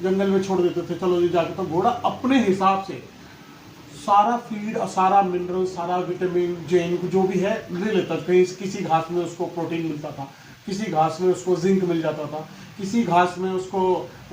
जंगल में छोड़ देते थे, चलो जी जाके। तो घोड़ा अपने हिसाब से सारा फीड और सारा मिनरल, सारा विटामिन, जिंक जो भी है ले लेता था। कहीं किसी घास में उसको प्रोटीन मिलता था, किसी घास में उसको जिंक मिल जाता था, किसी घास में उसको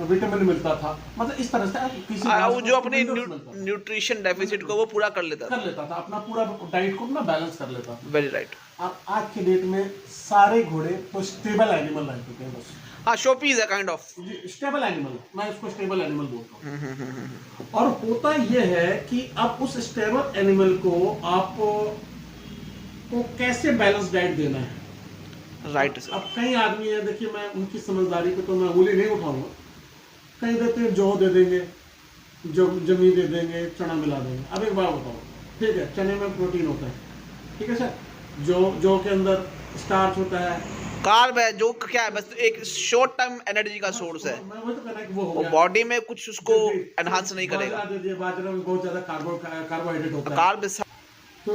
विटामिन मिलता था। मतलब इस तरह से किसी घास वो में जो उसको अपने मिनरल्स मिलता था, न्यूट्रिशन डेफिसिट को वो पूरा कर लेता कर था। लेता था, अपना पूरा डाइट को ना बैलेंस कर लेता था। Very right. अब आज के डेट में सारे घोड़े तो स्टेबल एनिमल रह चुके हैं बस। हाँ, शोपीस है काइंड ऑफ। जी, स्टेबल एनिमल, मैं इसको स्टेबल एनिमल बोलता हूँ। और होता यह है कि अब उस स्टेबल एनिमल को आप को कैसे बैलेंस डाइट देना है। Right sir. अब कई आदमी है, देखिए मैं उनकी समझदारी पे तो मैं उंगली नहीं उठाऊंगा। कहीं देते हैं जौ दे देंगे, जो जमी दे देंगे, चना मिला देंगे। अब एक बात बताओ, ठीक है चने में प्रोटीन होता है, ठीक है सर, जौ के अंदर स्टार्च होता है। कार्ब है जो क्या है, बस एक शॉर्ट टर्म एनर्जी का सोर्स है। मैं वही तो कहना है कि वो हो वो गया। बॉडी में कुछ उसको जी जी, एनहांस नहीं बाजरा करेगा। दे दिए, बाजरा में बहुत ज्यादा कार्बोहाइड्रेट होता है। कार्ब। तो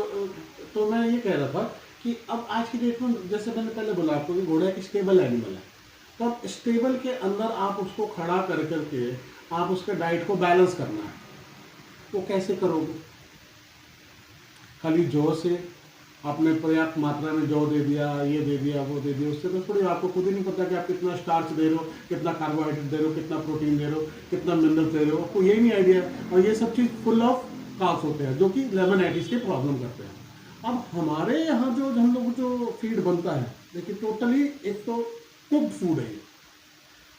तो मैं ये कह रहा था कि अब आज की डेट में, जैसे मैंने पहले बोला आपको, कि घोड़ा एक स्टेबल एनिमल है। तो अब स्टेबल के अंदर आप उसको खड़ा कर करके आप उसके डाइट को बैलेंस करना है। वो कैसे करोगे? खाली जौ से आपने पर्याप्त मात्रा में जौ दे दिया, ये दे दिया, वो दे दिया, उससे तो थोड़ी, आपको खुद ही नहीं पता कि आप कितना स्टार्च दे रहे हो, कितना कार्बोहाइड्रेट दे रहे हो, कितना प्रोटीन दे रहे हो, कितना मिनरल दे रहे हो, आपको यही नहीं आइडिया। और ये सब चीज़ फुल ऑफ कार्ब्स होते हैं जो कि लेमनाइटिस के प्रॉब्लम करते हैं। अब हमारे यहाँ जो हम लोग जो फीड बनता है, देखिए टोटली एक तो कुक्ड फूड है ये,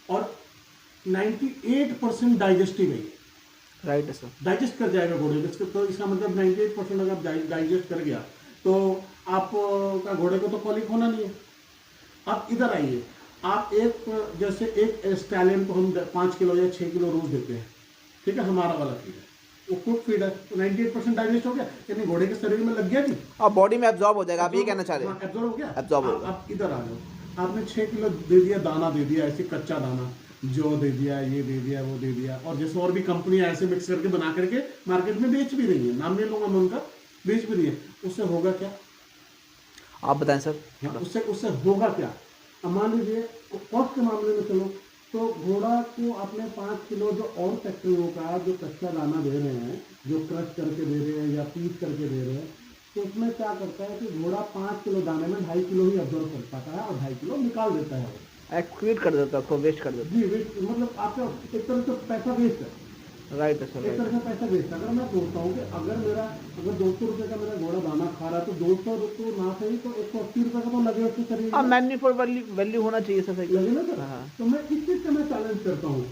और 98% डाइजेस्टिव है ये। Right sir. डाइजेस्ट कर जाएगा घोड़े को, तो इसका मतलब 98% अगर डाइजेस्ट कर गया तो आप का घोड़े को तो कॉलिक होना नहीं है। आप इधर आइए, आप एक जैसे एक स्टैलियन को हम 5 किलो या 6 किलो रोज देते हैं, ठीक है, हमारा वाला फीड है, वो कुक फीड है, तो 98% डाइजेस्ट हो गया, यानी घोड़े के शरीर में लग गया नहीं। अब बॉडी में एब्जॉर्ब हो जाएगा, आप ये कहना चाह रहे हैं? एब्जॉर्ब हो गया, एब्जॉर्ब होगा। आप इधर आ जाओ। आपने 6 किलो दे दिया, दाना दे दिया, ऐसे कच्चा दाना, जो दे दिया, ये दे दिया, वो दे दिया, और जैसे और भी कंपनियां ऐसे मिक्स करके बना करके मार्केट में बेच भी रही है, नाम नहीं लूंगा मैं उनका, बेच भी रही है। उससे होगा क्या? आप बताएं सर। उससे उससे होगा क्या? अब मान लीजिए कॉस्ट के मामले में चलो, तो घोड़ा को अपने 5 किलो जो और फैक्ट्रियों का जो कच्चा दाना दे रहे हैं, जो क्रश करके दे रहे हैं या पीस करके दे रहे हैं, तो उसमें क्या करता है कि घोड़ा 5 किलो दाने में 2.5 किलो ही अब्जॉर्व कर पाता है और 2.5 किलो निकाल देता है। एक्सक्रीट कर देता है, उसको वेस्ट कर देता जी वेस्ट, मतलब आपका एक तरह से पैसा वेस्ट है, है। राइट है सर। एक तरह से पैसा वेस्ट है। अगर मैं सोचता हूँ कि अगर 200 रुपये का मेरा घोड़ा दाना खा रहा है, तो 200 रुपये ना सही तो 180 रुपये का तो लगे उसके शरीर हाँ, में, मैन्यू फॉर वैल्यू होना चाहिए सर। सही लगे ना सर। हाँ। तो मैं इस चीज से मैं चैलेंज करता हूँ